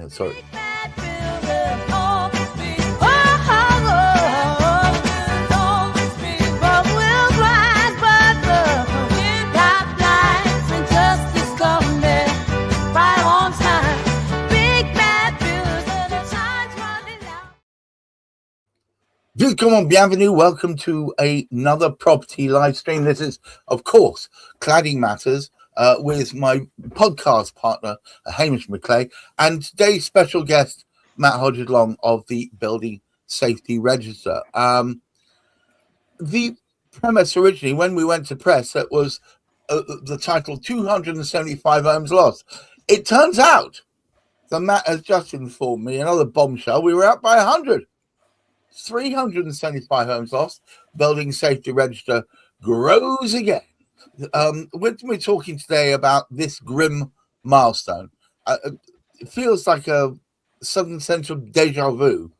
Sorry. Come on, bienvenue. Welcome to another property live stream. This is, of course, Cladding Matters with my podcast partner, Hamish McClay, and today's special guest, Matt Hodges-Long of the Building Safety Register. The premise originally, when we went to press, that was the title 275 homes lost. It turns out that Matt has just informed me, another bombshell, we were out by 100. 375 homes lost. Building Safety Register grows again. We're talking today about this grim milestone. It feels like a sudden sense of deja vu.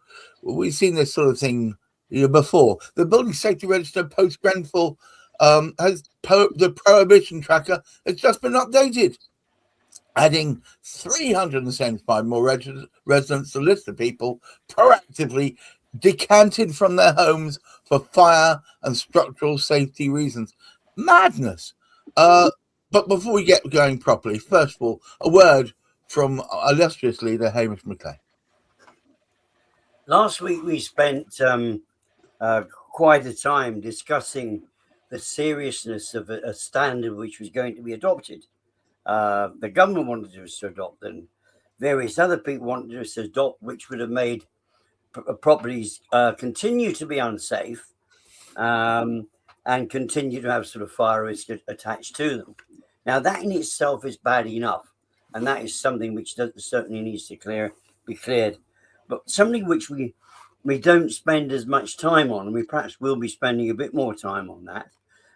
We've seen this sort of thing before. The Building Safety Register post-Grenfell the prohibition tracker has just been updated, adding 375 more residents to list of people proactively decanted from their homes for fire and structural safety reasons. Madness. But before we get going properly, first of all, a word from our illustrious leader, Hamish McClay. Last week we spent quite a time discussing the seriousness of a standard which was going to be adopted. The government wanted us to adopt, and various other people wanted us to adopt, which would have made properties continue to be unsafe and continue to have sort of fire risk attached to them. Now, that in itself is bad enough, and that is something which certainly needs to be cleared. But something which we don't spend as much time on, and we perhaps will be spending a bit more time on that.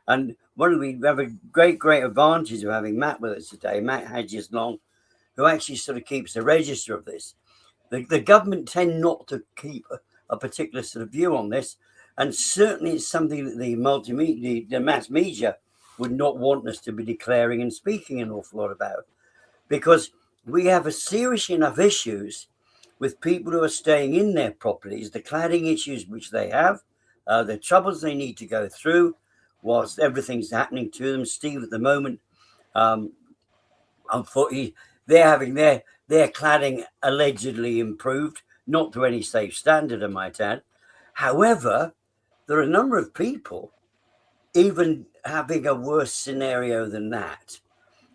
And we have a great advantage of having Matt with us today, Matt Hodges-Long, who actually sort of keeps a register of this. The government tend not to keep a particular sort of view on this, and certainly it's something that the mass media would not want us to be declaring and speaking an awful lot about, because we have a serious enough issues with people who are staying in their properties, the cladding issues which they have, the troubles they need to go through whilst everything's happening to them. Steve, at the moment, unfortunately, they're having their cladding allegedly improved, not to any safe standard, I might add. However, there are a number of people even having a worse scenario than that.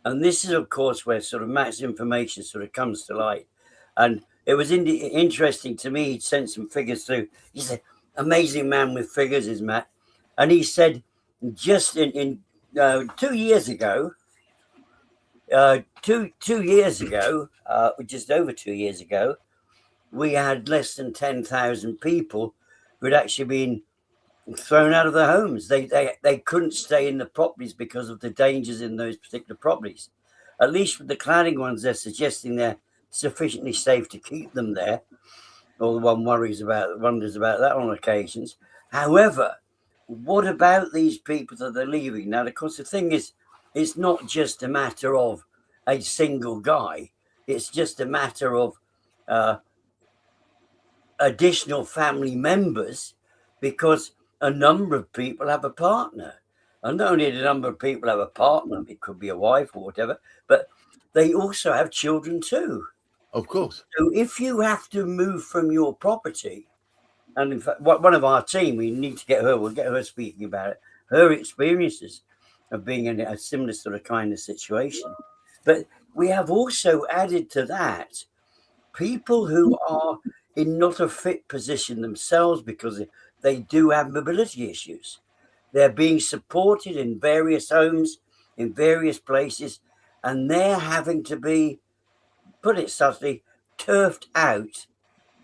And this is, of course, where sort of Matt's information sort of comes to light. And it was interesting to me. He sent some figures through. He's an amazing man with figures, is Matt. And he said just in 2 years ago, just over 2 years ago, we had less than 10,000 people who had actually been thrown out of their homes. They couldn't stay in the properties because of the dangers in those particular properties. At least with the cladding ones, they're suggesting they're sufficiently safe to keep them there. Although one wonders about that on occasions. However, what about these people that are leaving? Now, of course, the thing is, it's not just a matter of a single guy. It's just a matter of additional family members, because a number of people have a partner. And not only do a number of people have a partner, it could be a wife or whatever, but they also have children too. Of course. So if you have to move from your property, and in fact, one of our team, we need to we'll get her speaking about it, her experiences of being in a similar sort of kind of situation. But we have also added to that people who are in not a fit position themselves because they do have mobility issues. They're being supported in various homes, in various places, and they're having to be, put it subtly, turfed out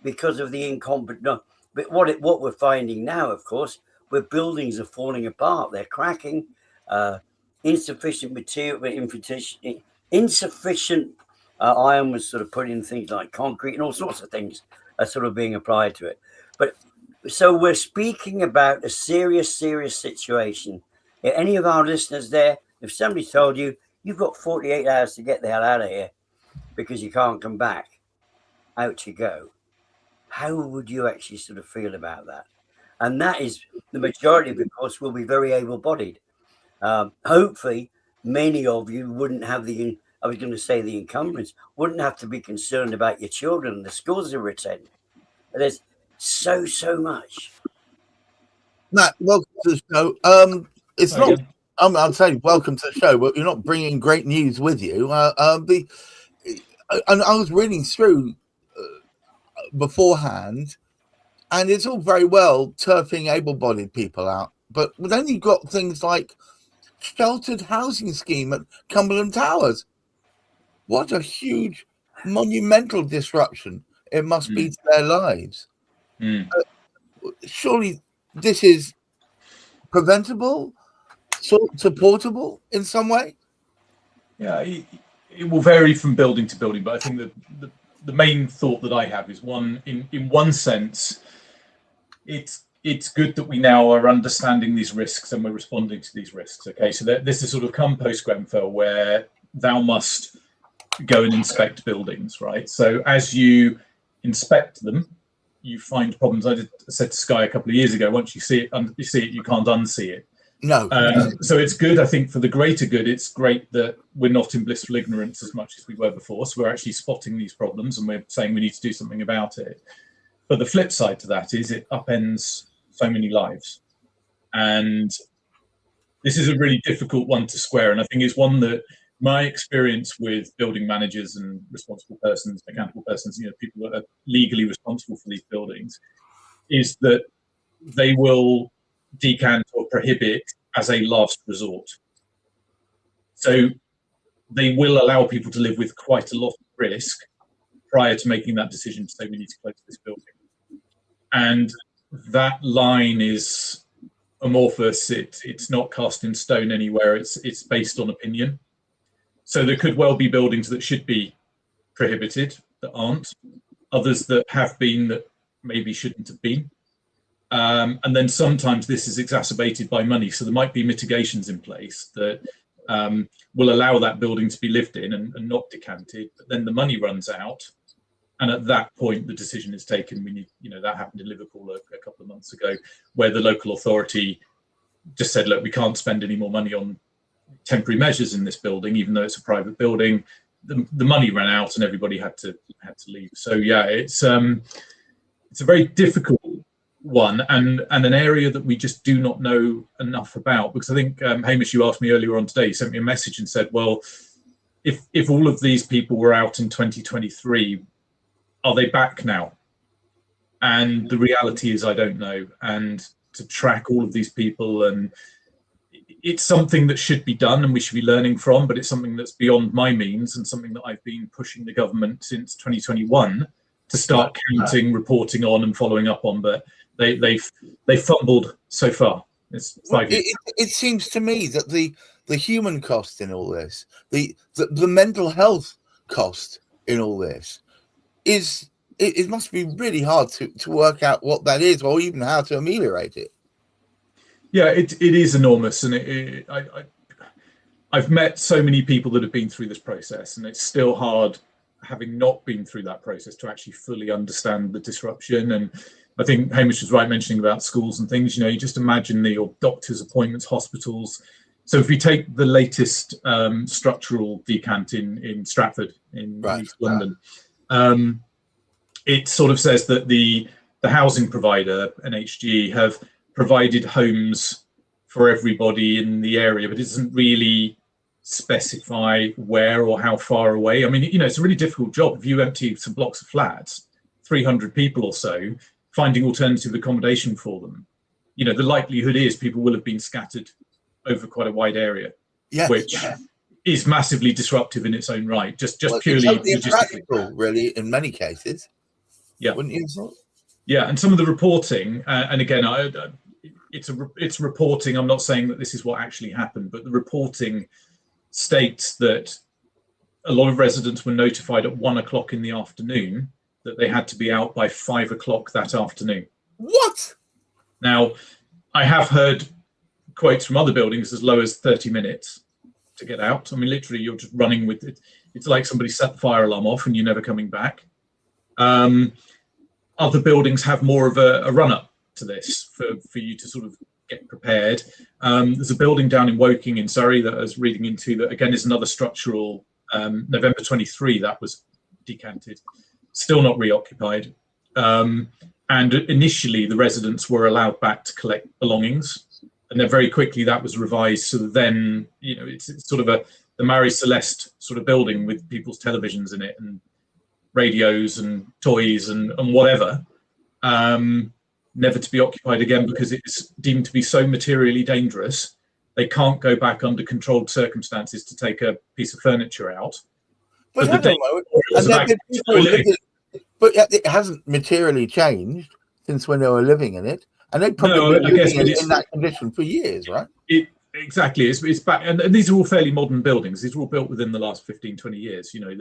because of the incompetent. But what we're finding now, of course, where buildings are falling apart, they're cracking, insufficient material, insufficient iron was sort of put in things like concrete, and all sorts of things are sort of being applied to it. But so we're speaking about a serious situation. If any of our listeners there, if somebody told you you've got 48 hours to get the hell out of here because you can't come back, out you go, how would you actually sort of feel about that? And that is the majority of the course will be very able-bodied. Hopefully, many of you wouldn't have the, I was going to say the encumbrance, wouldn't have to be concerned about your children and the schools they're attending. There's so much. Matt, welcome to the show. It's not. I'm saying welcome to the show, but you're not bringing great news with you. And I was reading through beforehand, and it's all very well turfing able-bodied people out, but then you've got things like sheltered housing scheme at Cumberland Towers. What a huge, monumental disruption it must be to their lives. Surely this is preventable, supportable in some way? Yeah, it will vary from building to building, but I think that the main thought that I have is in one sense, it's good that we now are understanding these risks and we're responding to these risks. Okay, so this is sort of come post Grenfell, where thou must go and inspect buildings, right? So as you inspect them, you find problems. I said to Sky a couple of years ago, once you see it, you can't unsee it. No. So it's good. I think for the greater good, it's great that we're not in blissful ignorance as much as we were before. So we're actually spotting these problems and we're saying we need to do something about it. But the flip side to that is it upends so many lives. And this is a really difficult one to square. And I think it's one that my experience with building managers and responsible persons, accountable persons, people that are legally responsible for these buildings, is that they will decant or prohibit as a last resort. So they will allow people to live with quite a lot of risk prior to making that decision to say we need to close this building. And that line is amorphous. It's not cast in stone anywhere. It's based on opinion. So there could well be buildings that should be prohibited that aren't, others that have been that maybe shouldn't have been. And then sometimes this is exacerbated by money. So there might be mitigations in place that will allow that building to be lived in and not decanted, but then the money runs out. And at that point, the decision is taken. We need, that happened in Liverpool a couple of months ago, where the local authority just said, look, we can't spend any more money on temporary measures in this building, even though it's a private building. The money ran out and everybody had to leave. So yeah, it's a very difficult one and an area that we just do not know enough about, because I think Hamish, you asked me earlier on today, you sent me a message and said, well, if all of these people were out in 2023, are they back now? And the reality is I don't know. And to track all of these people, and it's something that should be done and we should be learning from, but it's something that's beyond my means and something that I've been pushing the government since 2021 to start counting, reporting on and following up on, but they've fumbled so far. It's 5 years. It seems to me that the human cost in all this, the mental health cost in all this is, it must be really hard to work out what that is or even how to ameliorate it. Yeah, it is enormous, and I've met so many people that have been through this process, and it's still hard, having not been through that process, to actually fully understand the disruption. And I think Hamish was right mentioning about schools and things. You just imagine your doctors' appointments, hospitals. So if we take the latest structural decant in Stratford in East London, it sort of says that the housing provider, NHG, have provided homes for everybody in the area, but it doesn't really specify where or how far away. I mean, it's a really difficult job. If you empty some blocks of flats, 300 people or so, finding alternative accommodation for them, the likelihood is people will have been scattered over quite a wide area, which is massively disruptive in its own right, just purely logistically. Really, in many cases. Yeah. Wouldn't you say? Yeah, and some of the reporting, and again, it's reporting. I'm not saying that this is what actually happened, but the reporting states that a lot of residents were notified at 1 o'clock in the afternoon that they had to be out by 5 o'clock that afternoon. What? Now, I have heard quotes from other buildings as low as 30 minutes to get out. I mean, literally, you're just running with it. It's like somebody set the fire alarm off and you're never coming back. Other buildings have more of a run-up to this for you to sort of get prepared. There's a building down in Woking in Surrey that I was reading into that, again, is another structural, November 23, that was decanted, still not reoccupied. And initially, the residents were allowed back to collect belongings. And then very quickly that was revised. So then, you know, it's sort of the Marie Celeste sort of building with people's televisions in it and radios and toys and whatever, never to be occupied again because it's deemed to be so materially dangerous. They can't go back under controlled circumstances to take a piece of furniture out. But it hasn't materially changed since when they were living in it. And they've probably been living in that condition for years, right? Exactly. It's back. And these are all fairly modern buildings. These were all built within the last 15, 20 years, you know.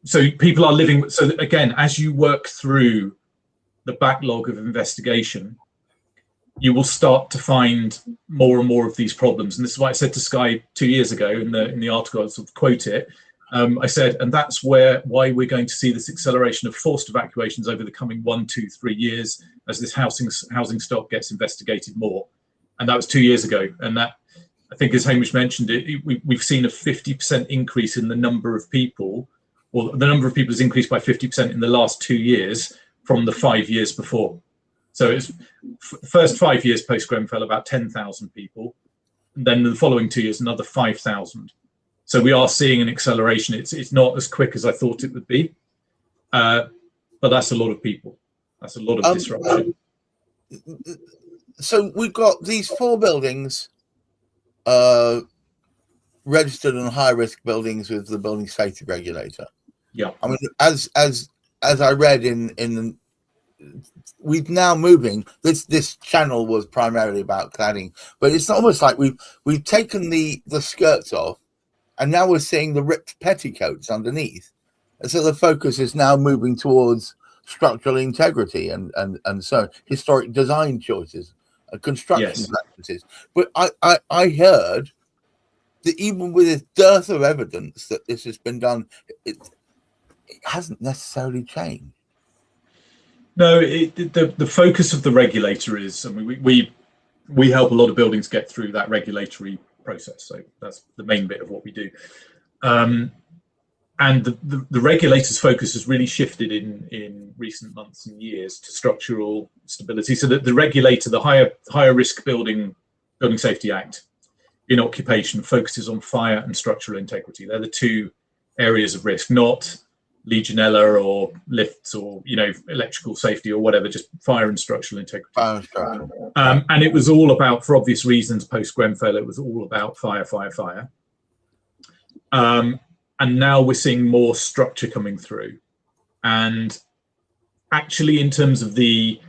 So people are living. So again, as you work through the backlog of investigation, you will start to find more and more of these problems. And this is what I said to Sky 2 years ago in the article. I sort of quote it. I said, and that's why we're going to see this acceleration of forced evacuations over the coming 1, 2, 3 years as this housing stock gets investigated more. And that was 2 years ago. And that, I think, as Hamish mentioned, we've seen a 50% increase in the number of people, or the number of people has increased by 50% in the last 2 years from the 5 years before. So it's first 5 years post Grenfell, about 10,000 people. And then the following 2 years, another 5,000. So we are seeing an acceleration. It's not as quick as I thought it would be, but that's a lot of people. That's a lot of disruption. So we've got these 4 buildings registered on high-risk buildings with the building safety regulator. Yeah. I mean, as I read in we've now moving. This channel was primarily about cladding, but it's almost like we've taken the skirts off. And now we're seeing the ripped petticoats underneath. And so the focus is now moving towards structural integrity and so historic design choices, construction practices. But I heard that even with this dearth of evidence that this has been done, it hasn't necessarily changed. No, the focus of the regulator is, I mean, we help a lot of buildings get through that regulatory process. So that's the main bit of what we do. And the regulator's focus has really shifted in recent months and years to structural stability. So that the regulator, the higher risk building Safety Act in occupation, focuses on fire and structural integrity. They're the 2 areas of risk, not Legionella or lifts or, you know, electrical safety or whatever, just fire and structural integrity. And it was all about, for obvious reasons, post Grenfell, it was all about fire. And now we're seeing more structure coming through. And actually, in terms of the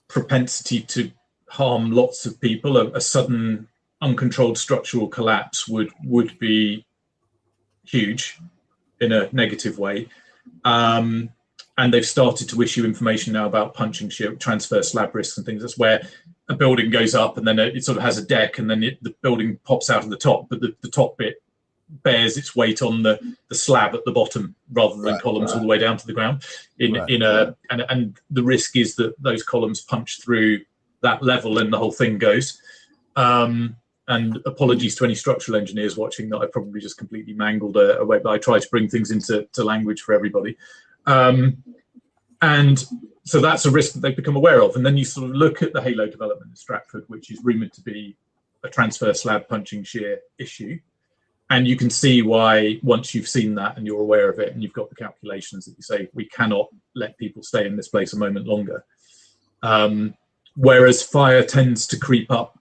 propensity to harm lots of people, a sudden uncontrolled structural collapse would be huge in a negative way. And they've started to issue information now about punching shear, transfer slab risks and things. That's where a building goes up and then it sort of has a deck and then the building pops out of the top, but the top bit bears its weight on the slab at the bottom rather than columns all the way down to the ground. And the risk is that those columns punch through that level and the whole thing goes. And apologies to any structural engineers watching that I probably just completely mangled away, but I try to bring things into language for everybody. And so that's a risk that they've become aware of. And then you sort of look at the Halo development in Stratford, which is rumoured to be a transfer slab punching shear issue. And you can see why, once you've seen that and you're aware of it and you've got the calculations that you say, we cannot let people stay in this place a moment longer. Whereas fire tends to creep up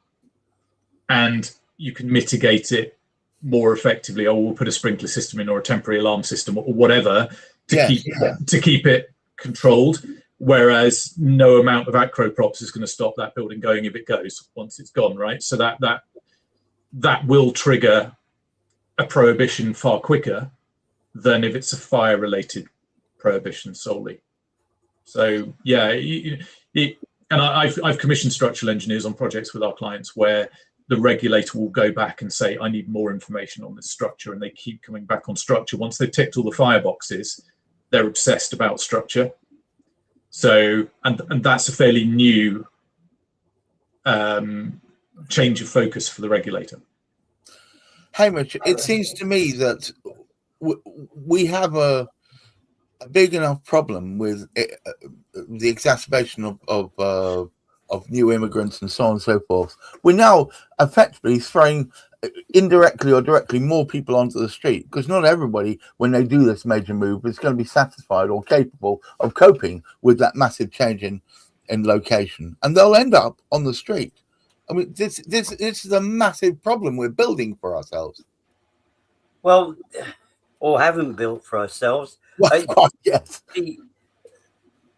and you can mitigate it more effectively. Or we'll put a sprinkler system in or a temporary alarm system or whatever to keep it controlled. Whereas no amount of acro props is going to stop that building going if it goes once it's gone, right? So that will trigger a prohibition far quicker than if it's a fire-related prohibition solely. So yeah, and I've commissioned structural engineers on projects with our clients where the regulator will go back and say, I need more information on this structure, and they keep coming back on structure. Once they've ticked all the fire boxes, they're obsessed about structure. So, and that's a fairly new change of focus for the regulator. Hamish, it seems to me that we have a big enough problem with the exacerbation of new immigrants and so on and so forth. We're now effectively throwing indirectly or directly more people onto the street, because not everybody, when they do this major move, is going to be satisfied or capable of coping with that massive change in location, and they'll end up on the street. I mean, this is a massive problem we're building for ourselves. Well, or haven't built for ourselves. Well, yes.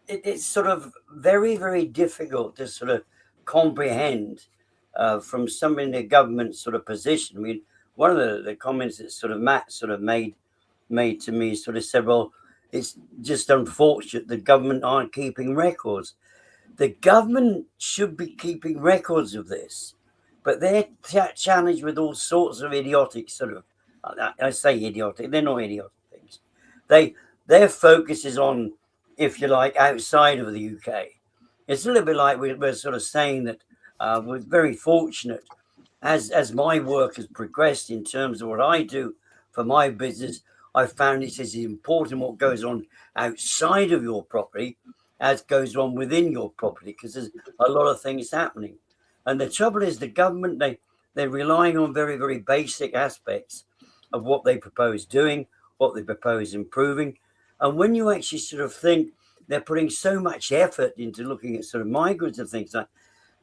It's sort of very, very difficult to sort of comprehend from somebody in the government sort of position. I mean, one of the comments that sort of Matt sort of made to me sort of said, well, it's just unfortunate the government aren't keeping records. The government should be keeping records of this, but they're challenged with all sorts of idiotic sort of, I say idiotic, they're not idiotic things. Their focus is on, if you like, outside of the UK. It's a little bit like we're sort of saying that we're very fortunate as my work has progressed in terms of what I do for my business. I found it's as important what goes on outside of your property as goes on within your property, because there's a lot of things happening. And the trouble is the government, they're relying on very, very basic aspects of what they propose doing, what they propose improving. And when you actually sort of think they're putting so much effort into looking at sort of migrants and things like,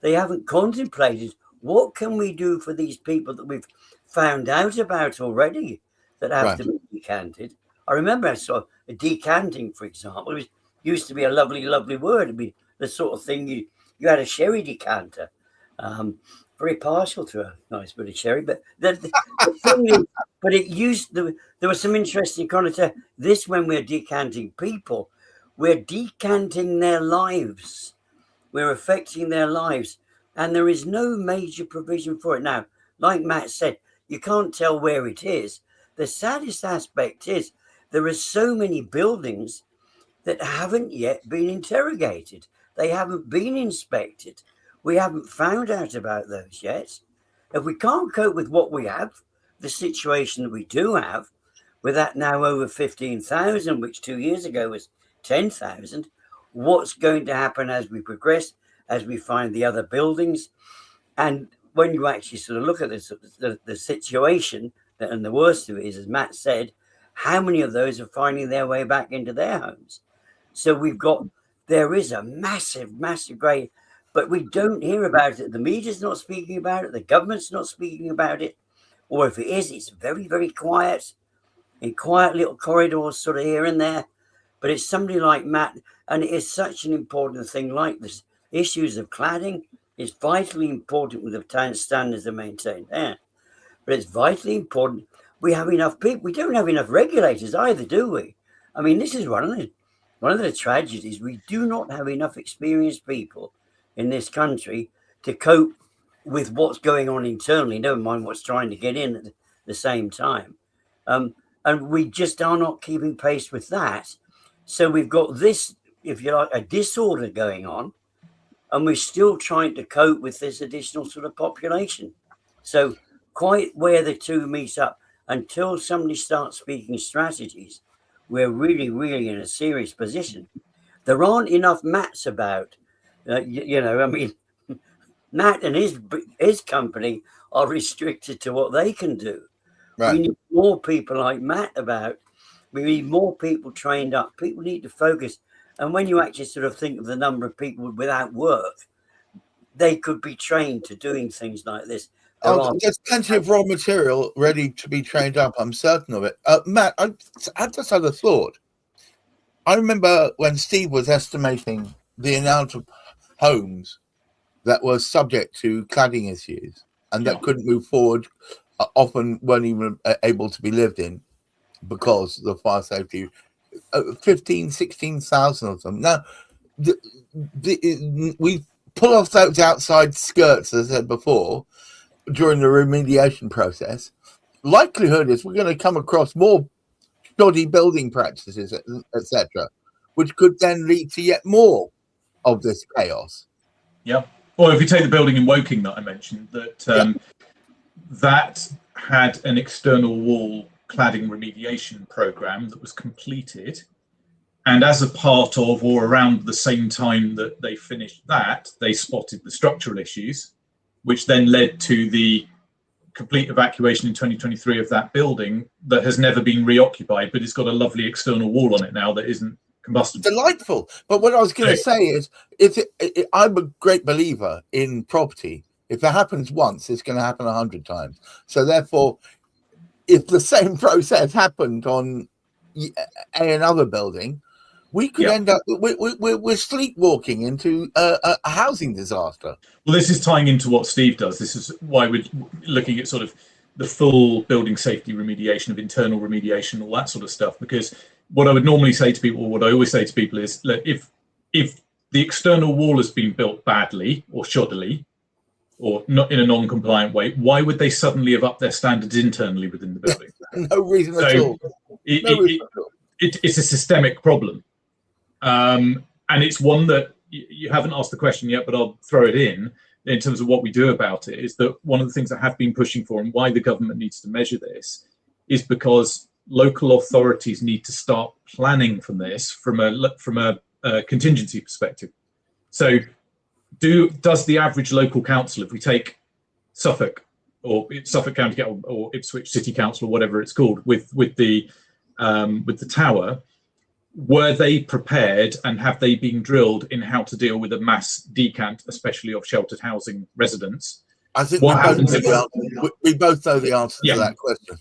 they haven't contemplated what can we do for these people that we've found out about already that have to be decanted. I remember I saw a decanting, for example. It used to be a lovely, lovely word. It'd be the sort of thing you had a sherry decanter. Very partial to a nice bit of sherry, but the thing is, but it used there was some interesting connotation. This, when we're decanting people, we're decanting their lives. We're affecting their lives, and there is no major provision for it. Now, like Matt said, you can't tell where it is. The saddest aspect is there are so many buildings that haven't yet been interrogated. They haven't been inspected. We haven't found out about those yet. If we can't cope with what we have, the situation that we do have, with that now over 15,000, which 2 years ago was 10,000, what's going to happen as we progress, as we find the other buildings? And when you actually sort of look at this, the situation, and the worst of it is, as Matt said, how many of those are finding their way back into their homes? So there is a massive, massive great, but we don't hear about it. The media's not speaking about it. The government's not speaking about it. Or if it is, it's very, very quiet, in quiet little corridors sort of here and there. But it's somebody like Matt, and it is such an important thing like this. Issues of cladding is vitally important with the town standards are maintained there. But it's vitally important we have enough people. We don't have enough regulators either, do we? I mean, this is one of the tragedies. We do not have enough experienced people in this country to cope with what's going on internally, never mind what's trying to get in at the same time. And we just are not keeping pace with that. So we've got this, if you like, a disorder going on, and we're still trying to cope with this additional sort of population. So quite where the two meet up, until somebody starts speaking strategies, we're really, really in a serious position. There aren't enough Matts about. I mean, Matt and his company are restricted to what they can do. Right. We need more people like Matt about. We need more people trained up. People need to focus. And when you actually sort of think of the number of people without work, they could be trained to doing things like this. There's plenty of raw material ready to be trained up. I'm certain of it. Matt, I just had a thought. I remember when Steve was estimating the amount of homes that were subject to cladding issues and that couldn't move forward, often weren't even able to be lived in because of the fire safety, 16,000 of them. Now, we pull off those outside skirts, as I said before, during the remediation process. Likelihood is we're going to come across more shoddy building practices, etc., which could then lead to yet more of this chaos. Yeah. Or if you take the building in Woking that I mentioned, that had an external wall cladding remediation program that was completed. And as a part of, or around the same time that they finished that, they spotted the structural issues, which then led to the complete evacuation in 2023 of that building that has never been reoccupied, but it's got a lovely external wall on it now that isn't combustible. Delightful. But what I was going to say is, I'm a great believer in property. If it happens once, it's going to happen 100 times. So therefore, if the same process happened on another building, we could end up, we're sleepwalking into a housing disaster. Well, this is tying into what Steve does. This is why we're looking at sort of the full building safety remediation, of internal remediation, all that sort of stuff. Because what I would normally say to people, or what I always say to people is, look, if the external wall has been built badly or shoddily, or not in a non-compliant way, why would they suddenly have upped their standards internally within the building? No reason at all. It's a systemic problem. And it's one that you haven't asked the question yet, but I'll throw it in terms of what we do about it, is that one of the things I have been pushing for, and why the government needs to measure this, is because local authorities need to start planning from this from a contingency perspective. So does the average local council, if we take Suffolk or Suffolk County Council or Ipswich City Council or whatever it's called, with the tower, were they prepared and have they been drilled in how to deal with a mass decant, especially of sheltered housing residents? I think we both know the answer to that question.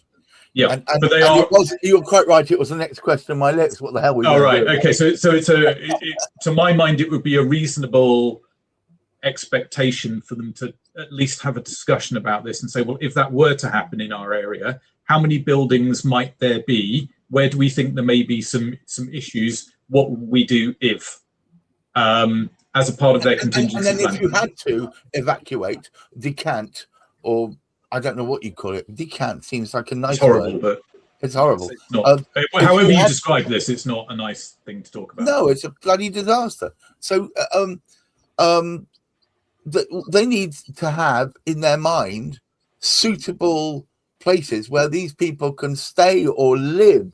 Yeah, but they are. You're quite right. It was the next question on my lips. What the hell were you? All right. Do? Okay. So to my mind, it would be a reasonable expectation for them to at least have a discussion about this and say, well, if that were to happen in our area, how many buildings might there be? Where do we think there may be some issues? What would we do if, as a part of their contingency plan? And then if you had to evacuate, decant, or I don't know what you call it. Decant seems like a nice It's horrible, word. but it's horrible. It's not, however you describe this, it's not a nice thing to talk about. No, it's a bloody disaster. So they need to have in their mind suitable places where these people can stay or live.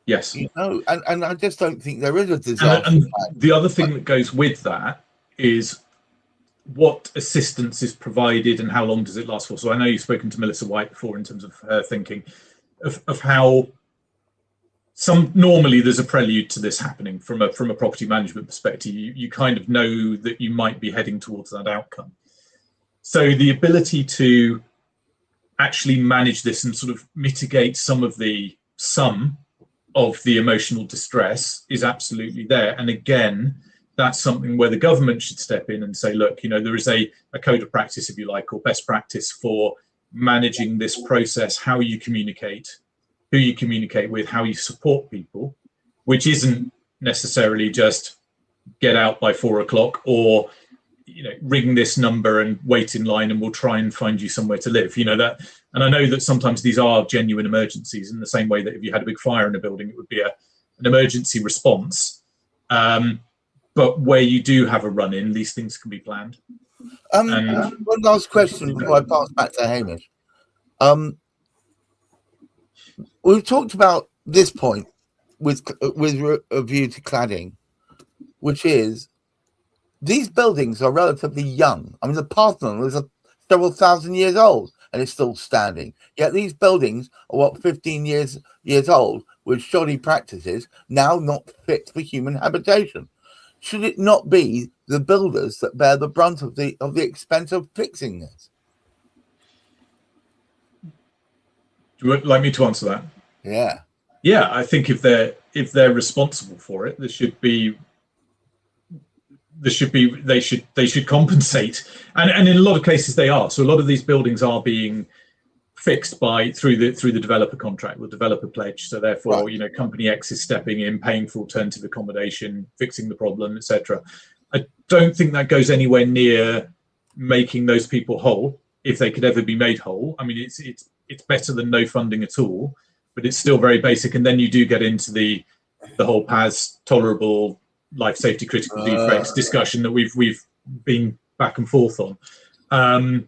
Yes. You know, and I just don't think there is a disaster. And the other thing that goes with that is what assistance is provided and how long does it last for. So I know you've spoken to Melissa White before in terms of her thinking of how normally there's a prelude to this happening from a property management perspective. You kind of know that you might be heading towards that outcome. So the ability to actually manage this and sort of mitigate some of the emotional distress is absolutely there. And again, that's something where the government should step in and say, look, you know, there is a code of practice, if you like, or best practice for managing this process, how you communicate, who you communicate with, how you support people, which isn't necessarily just get out by 4 o'clock or, you know, ring this number and wait in line and we'll try and find you somewhere to live, you know, that. And I know that sometimes these are genuine emergencies in the same way that if you had a big fire in a building, it would be an emergency response. But where you do have a run-in, these things can be planned. One last question before I pass back to Hamish. We've talked about this point with a view to cladding, which is these buildings are relatively young. I mean, the Parthenon is several thousand years old and it's still standing. Yet these buildings are 15 years old with shoddy practices, now not fit for human habitation. Should it not be the builders that bear the brunt of the expense of fixing this? Do you like me to answer that? Yeah. Yeah, I think if they're responsible for it, they should compensate, and in a lot of cases they are. So a lot of these buildings are being fixed through the developer contract, the developer pledge. So therefore, right, you know, company X is stepping in, paying for alternative accommodation, fixing the problem, etc. I don't think that goes anywhere near making those people whole, if they could ever be made whole. I mean, it's better than no funding at all. but it's still very basic. And then you do get into the whole PAS tolerable life safety critical defects discussion that we've been back and forth on,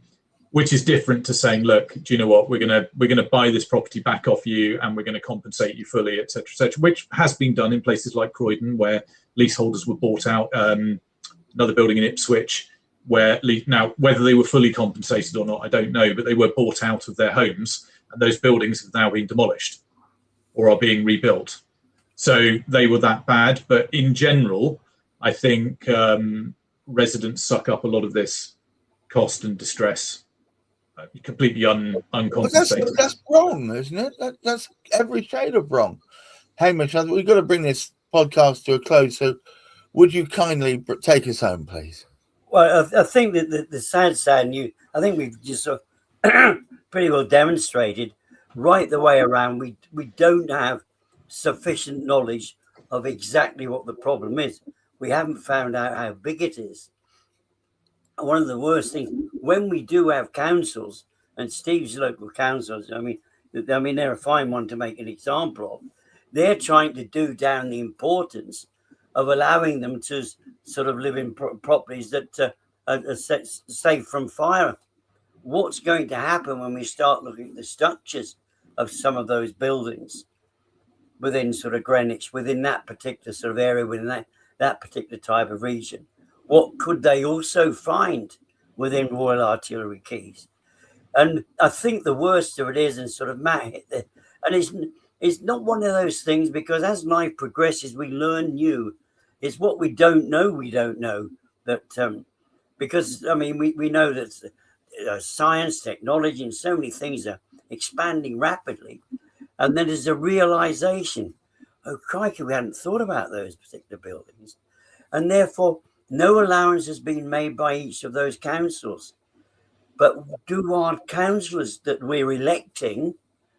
which is different to saying, look, do you know what, we're gonna buy this property back off you and we're going to compensate you fully, etc., which has been done in places like Croydon, where leaseholders were bought out. Another building in Ipswich, where now whether they were fully compensated or not, I don't know, but they were bought out of their homes, and those buildings have now been demolished or are being rebuilt. So they were that bad. But in general, I think residents suck up a lot of this cost and distress, completely uncompensated. But that's wrong, isn't it? That's every shade of wrong. Hamish, we've got to bring this podcast to a close. So would you kindly take us home, please? Well, I think that the sad news, I think we've just sort of pretty well demonstrated right the way around. We don't have sufficient knowledge of exactly what the problem is. We haven't found out how big it is. One of the worst things, when we do have councils, and Steve's local councils, I mean, they're a fine one to make an example of. They're trying to do down the importance of allowing them to sort of live in properties that are safe from fire. What's going to happen when we start looking at the structures of some of those buildings within sort of Greenwich, within that particular sort of area, within that particular type of region? What could they also find within Royal Artillery Quays? And I think the worst of it is, and sort of Matt hit there, and it's not one of those things, because as life progresses, we learn new. It's what we don't know that, because, I mean, we know that science, technology, and so many things are expanding rapidly. And then there's a realization, oh, crikey, we hadn't thought about those particular buildings. And therefore, no allowance has been made by each of those councils. But do our councillors that we're electing,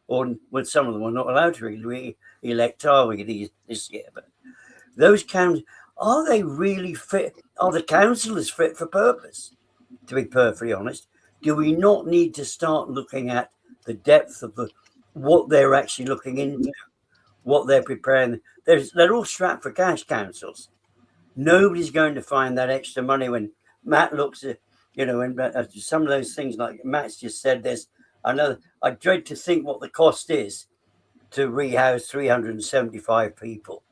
or well, some of them are not allowed to really elect, are we, this year? But those councils, are they really fit? Are the councillors fit for purpose? To be perfectly honest, do we not need to start looking at the depth of what they're actually looking into, what they're preparing? They're all strapped for cash, councils. Nobody's going to find that extra money. When Matt looks at, and some of those things like Matt's just said, I dread to think what the cost is to rehouse 375 people.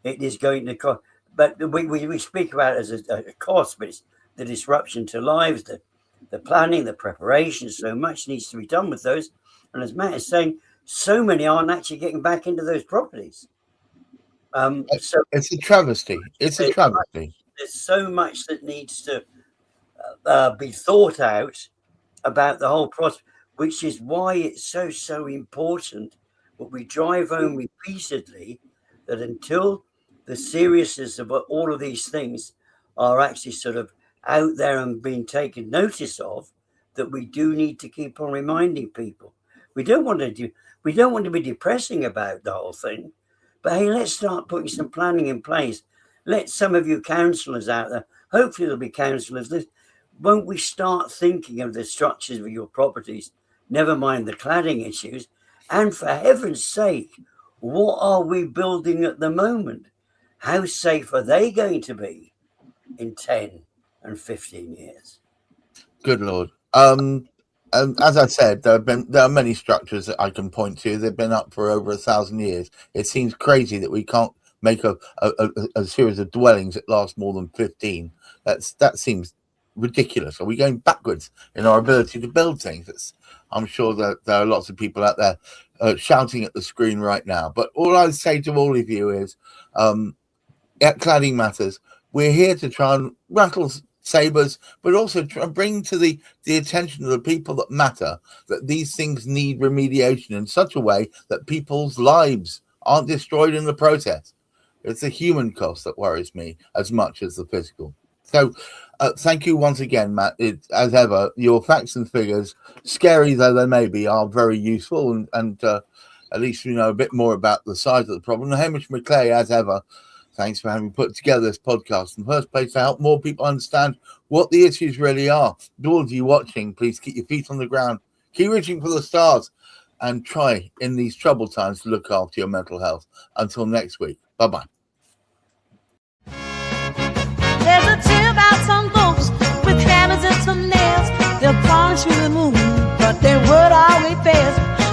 It is going to cost, but we speak about it as a cost, but it's the disruption to lives, the planning, the preparation. So much needs to be done with those. And as Matt is saying, so many aren't actually getting back into those properties. So it's a travesty. It's a travesty. There's so much that needs to be thought out about the whole process, which is why it's so important that we drive home repeatedly that until the seriousness of all of these things are actually sort of out there and being taken notice of, that we do need to keep on reminding people. We don't want to be depressing about the whole thing, but hey, let's start putting some planning in place. Let some of you councillors out there, hopefully there'll be councillors, won't we start thinking of the structures of your properties, never mind the cladding issues, and for heaven's sake, what are we building at the moment? How safe are they going to be in 10 and 15 years? Good Lord. As I said, there are many structures that I can point to. They've been up for over 1,000 years. It seems crazy that we can't make a series of dwellings that last more than 15. That seems ridiculous. Are we going backwards in our ability to build things? I'm sure that there are lots of people out there shouting at the screen right now. But all I'd say to all of you is, at Cladding Matters, we're here to try and rattle sabers, but also try and bring to the attention of the people that matter that these things need remediation in such a way that people's lives aren't destroyed in the process. It's the human cost that worries me as much as the physical. So thank you once again, Matt. As ever, your facts and figures, scary though they may be, are very useful, and at least we know a bit more about the size of the problem. Hamish McClay, as ever, thanks for having put together this podcast in the first place to help more people understand what the issues really are. To all of you watching, please keep your feet on the ground. Keep reaching for the stars. and try in these troubled times to look after your mental health. Until next week, bye-bye. There's a tale about some folks with hammers and some nails. They'll polish through the moon, but their word always fails.